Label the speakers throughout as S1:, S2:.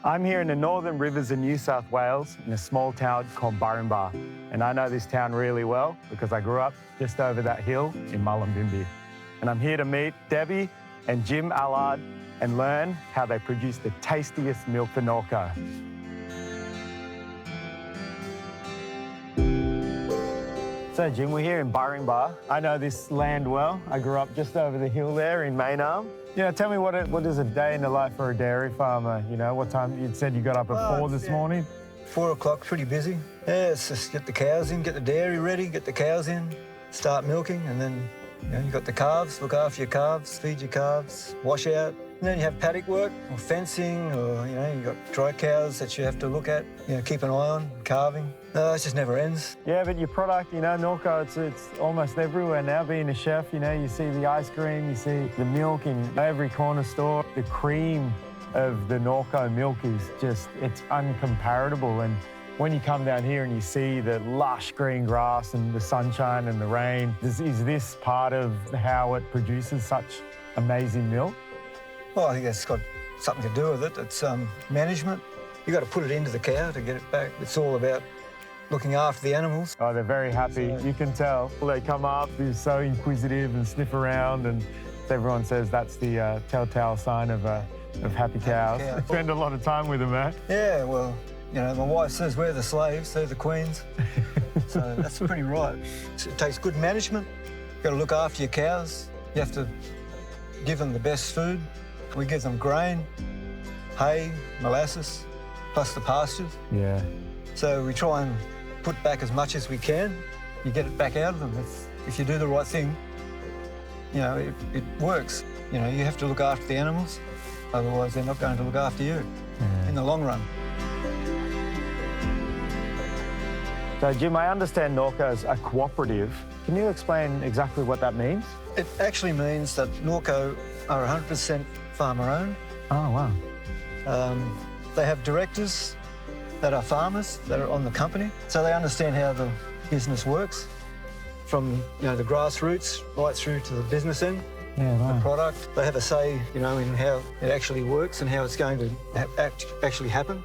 S1: I'm here in the Northern Rivers of New South Wales in a small town called Burrinba. And I know this town really well because I grew up just over that hill in Mullumbimby. And I'm here to meet Debbie and Jim Allard and learn how they produce the tastiest milk for Norco. So Jim, we're here in Burrinba. I know this land well. I grew up just over the hill there in Maynarm. Yeah, tell me what is a day in the life for a dairy farmer? You know, what time, you said you got up at 4 this morning?
S2: 4 o'clock, pretty busy. Yeah, it's just get the cows in, get the dairy ready, get the cows in, start milking, and then you got the calves, look after your calves, feed your calves, wash out. And then you have paddock work or fencing, or you got dry cows that you have to look at, keep an eye on, calving. It just never ends.
S1: Yeah, but your product, Norco, it's almost everywhere now. Being a chef, you see the ice cream, you see the milk in every corner store. The cream of the Norco milk is just, it's uncomparable. And when you come down here and you see the lush green grass and the sunshine and the rain, is this part of how it produces such amazing milk?
S2: Well, I think that's got something to do with it. It's management. You've got to put it into the cow to get it back. It's all about looking after the animals.
S1: Oh, they're very happy. You can tell. They come up, they're so inquisitive and sniff around, and everyone says that's the telltale sign of happy cows.
S2: Happy cow.
S1: Spend a lot of time with them, eh?
S2: Yeah, well, my wife says we're the slaves, they're the queens. So that's pretty right. It takes good management. You've got to look after your cows. You have to give them the best food. We give them grain, hay, molasses, plus the pastures.
S1: Yeah.
S2: So we try and put back as much as we can. You get it back out of them. If you do the right thing, it works. You have to look after the animals, otherwise they're not going to look after you in the long run.
S1: So Jim, I understand Norco's a cooperative. Can you explain exactly what that means?
S2: It actually means that Norco are 100% farmer-owned.
S1: Oh, wow.
S2: They have directors that are farmers that are on the company, so they understand how the business works, from the grassroots right through to the business end.
S1: Yeah, right.
S2: The product. They have a say, in how it actually works and how it's going to actually happen.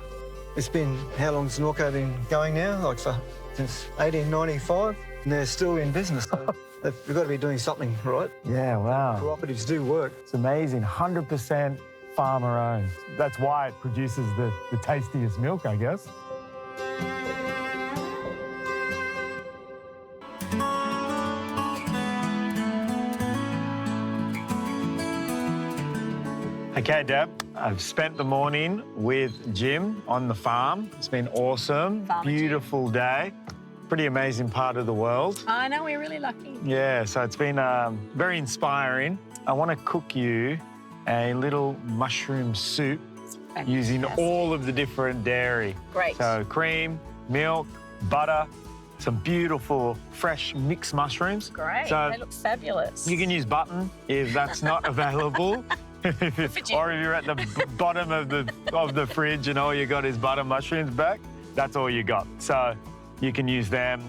S2: It's been, how long's Norco been going now? Since 1895, and they're still in business. So we've got to be doing something right.
S1: Yeah, wow.
S2: Cooperatives do work.
S1: It's amazing, 100% farmer-owned. That's why it produces the tastiest milk, I guess. Okay, Deb, I've spent the morning with Jim on the farm. It's been awesome. Beautiful day. Pretty amazing part of the world.
S3: I know, we're really lucky.
S1: Yeah, so it's been very inspiring. I want to cook you a little mushroom soup using all of the different dairy.
S3: Great.
S1: So cream, milk, butter, some beautiful fresh mixed mushrooms.
S3: Great,
S1: So
S3: they look fabulous.
S1: you can use button if that's not available. Or if you're at the bottom of the fridge and all you got is butter mushrooms back, that's all you got. So you can use them,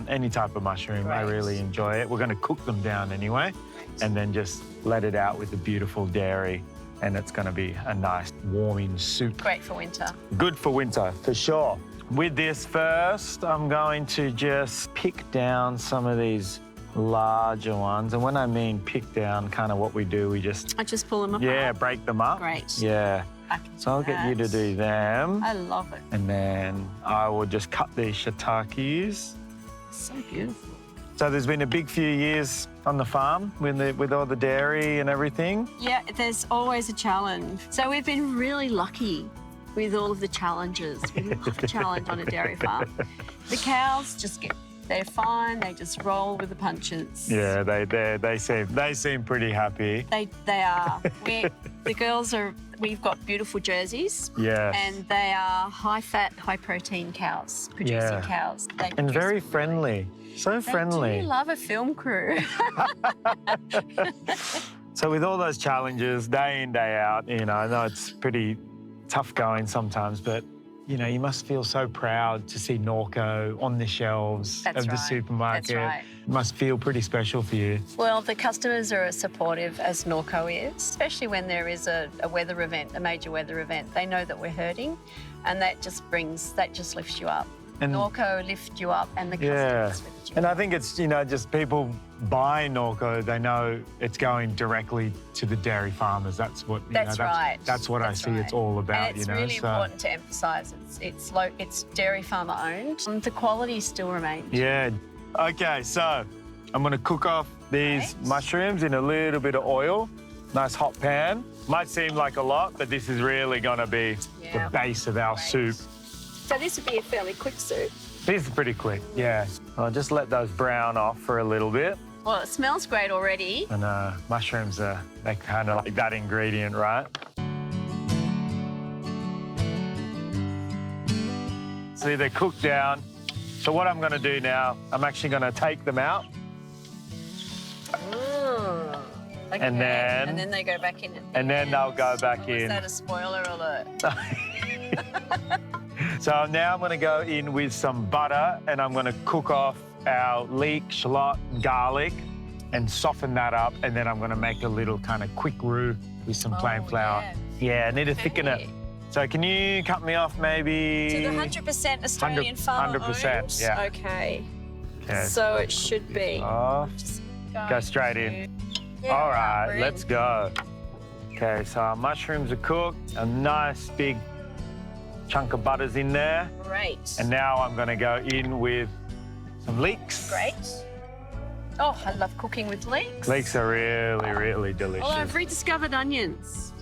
S1: any type of mushroom.
S3: Great.
S1: I really enjoy it. We're going to cook them down anyway and then just let it out with the beautiful dairy, and it's going to be a nice warming soup.
S3: Great for winter.
S1: Good for winter, for sure. With this first, I'm going to just pick down some of these larger ones. And when I mean pick down, kind of what we do, we just...
S3: I just pull them apart.
S1: Yeah, break them up.
S3: Great.
S1: Yeah. So I'll get you to do them.
S3: I love it.
S1: And then I will just cut these shiitakes.
S3: So beautiful.
S1: So there's been a big few years on the farm with all the dairy and everything.
S3: Yeah, there's always a challenge. So we've been really lucky with all of the challenges. We love a challenge on a dairy farm. The cows they're fine. They just roll with the punches.
S1: Yeah, they seem pretty happy.
S3: They are. The girls are. We've got beautiful jerseys.
S1: Yeah.
S3: And they are high-fat, high-protein cows, producing cows.
S1: And very friendly. So friendly.
S3: They do love a film crew.
S1: So with all those challenges, day in, day out, I know it's pretty tough going sometimes, but you know, you must feel so proud to see Norco on the shelves
S3: That's
S1: of the
S3: right.
S1: supermarket.
S3: That's right.
S1: It must feel pretty special for you.
S3: Well, the customers are as supportive as Norco is, especially when there is a weather event, a major weather event. They know that we're hurting, and that just lifts you up.
S1: And-
S3: Norco lift you up, and the
S1: Yeah.
S3: customers lift you
S1: And
S3: up.
S1: I think it's, you know, just people buying Norco, they know it's going directly to the dairy farmers. That's what, you
S3: That's
S1: know,
S3: right.
S1: That's what I see
S3: right.
S1: it's all about,
S3: and it's
S1: you know.
S3: really important to emphasise it's dairy farmer owned. The quality still remains.
S1: Yeah. Okay, so I'm gonna cook off these
S3: Right.
S1: mushrooms in a little bit of oil. Nice hot pan. Might seem like a lot, but this is really gonna be
S3: Yeah.
S1: the base of our
S3: Great.
S1: soup.
S3: So this would be a fairly quick soup.
S1: This is pretty quick, yeah. I'll just let those brown off for a little bit.
S3: Well, it smells great already.
S1: And mushrooms are, they kind of like that ingredient, right? See, they're cooked down. So what I'm gonna do now, I'm actually gonna take them out.
S3: Okay.
S1: And then-
S3: And then they go back in.
S1: And then they'll go back
S3: Was
S1: in.
S3: that a spoiler alert?
S1: So now I'm gonna go in with some butter and I'm gonna cook off our leek, shallot, and garlic and soften that up. And then I'm gonna make a little kind of quick roux with some plain
S3: Oh,
S1: flour. Yeah, I need to thicken it.
S3: Okay.
S1: So can you cut me off maybe?
S3: To the 100% Australian farmer
S1: 100%,
S3: owned?
S1: yeah.
S3: Okay.
S1: Okay.
S3: So it should be.
S1: Off.
S3: Just
S1: Go straight in.
S3: Yeah,
S1: All right,
S3: we're in.
S1: let's go. Okay, so our mushrooms are cooked. A nice big chunk of butter's in there.
S3: Great.
S1: And now I'm gonna go in with some leeks.
S3: Great. Oh, I love cooking with leeks.
S1: Leeks are really, really delicious.
S3: Well, I've rediscovered onions.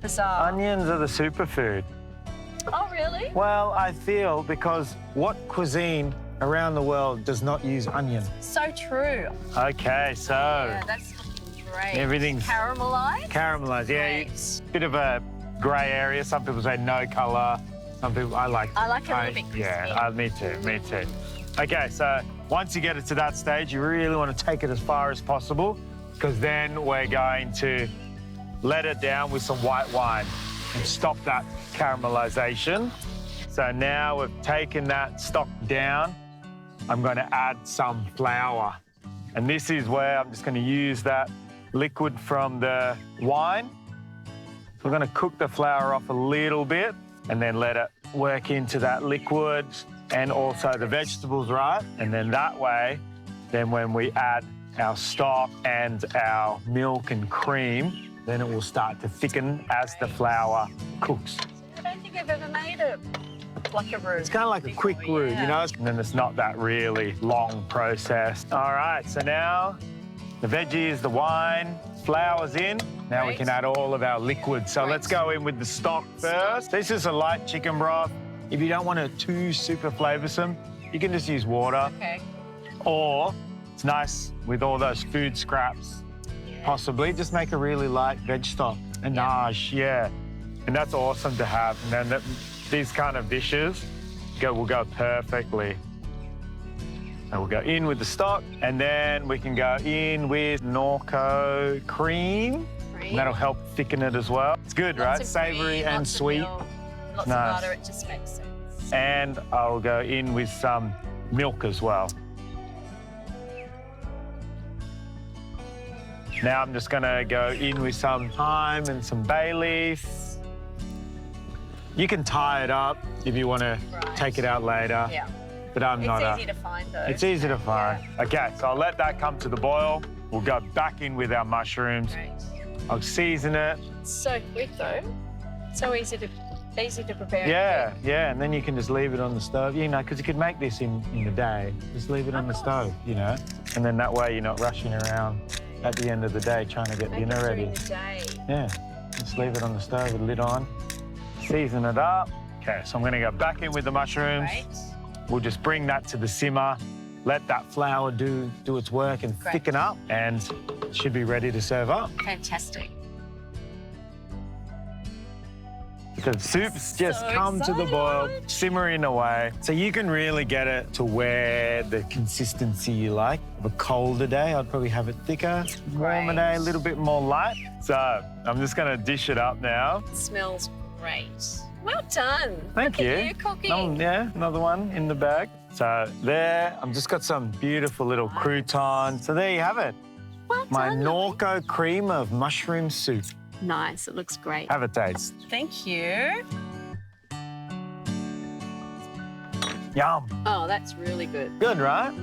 S3: Bizarre.
S1: Onions are the superfood.
S3: Oh, really?
S1: Well, I feel because what cuisine around the world does not use onion?
S3: So true.
S1: Okay, so
S3: Yeah, that's looking great.
S1: Everything's-
S3: Caramelized?
S1: caramelized. Yeah,
S3: Great.
S1: it's a bit of a grey area. Some people say no colour. Some people, I like
S3: I like it a little bit crispy.
S1: Yeah, me too, me too. Okay, so once you get it to that stage, you really want to take it as far as possible because then we're going to let it down with some white wine and stop that caramelization. So now we've taken that stock down, I'm going to add some flour. And this is where I'm just going to use that liquid from the wine. So we're going to cook the flour off a little bit and then let it work into that liquid and also the vegetables, right? And then that way, then when we add our stock and our milk and cream, then it will start to thicken as the flour cooks.
S3: I don't think I've ever made it like a roux.
S1: It's kind of like a quick roux, you know? And then it's not that really long process. All right, so now the veggies, the wine, flour's in. Now we
S3: Great.
S1: can add all of our liquids. So let's go in with the stock first. This is a light chicken broth. If you don't want it too super flavoursome, you can just use water.
S3: Okay.
S1: Or it's nice with all those food scraps, possibly. Just make a really light veg stock. And yeah. And that's awesome to have. And then these kind of dishes will go perfectly. So we'll go in with the stock, and then we can go in with Norco cream. And that'll help thicken it as well. It's good, right?
S3: Lots of
S1: Savoury
S3: cream,
S1: and
S3: lots of
S1: sweet.
S3: milk, lots
S1: Nice.
S3: of butter, it just makes sense.
S1: And I'll go in with some milk as well. Now I'm just gonna go in with some thyme and some bay leaf. You can tie it up if you wanna take it out later.
S3: Yeah.
S1: But I'm not
S3: It's easy to find though.
S1: It's easy to find. Okay, so I'll let that come to the boil. We'll go back in with our mushrooms.
S3: Great.
S1: I'll season it.
S3: It's so quick though. So easy to prepare.
S1: Yeah, and then you can just leave it on the stove, you know, because you could make this in the day. Just leave it on the stove, you know, and then that way you're not rushing around at the end of the day trying to get
S3: Make it
S1: dinner ready.
S3: during the day.
S1: Yeah, just leave it on the stove with the lid on, season it up. Okay, so I'm gonna go back in with the mushrooms.
S3: Great.
S1: We'll just bring that to the simmer, let that flour do its work and
S3: Great.
S1: thicken up, and it should be ready to serve up.
S3: Fantastic.
S1: The soup's just
S3: So
S1: come to the boil,
S3: excited.
S1: simmering away. So you can really get it to where the consistency you like. Of a colder day, I'd probably have it thicker. Warmer
S3: Great.
S1: day, a little bit more light. So I'm just gonna dish it up now.
S3: It smells great. Well done.
S1: Thank
S3: Look
S1: you.
S3: at you cooking.
S1: Yeah, another one in the bag. So there, I've just got some beautiful little croutons. So there you have it.
S3: Well
S1: My
S3: done.
S1: Norco cream of mushroom soup.
S3: Nice. It looks great.
S1: Have a taste.
S3: Thank you.
S1: Yum.
S3: Oh, that's really good.
S1: Good, right?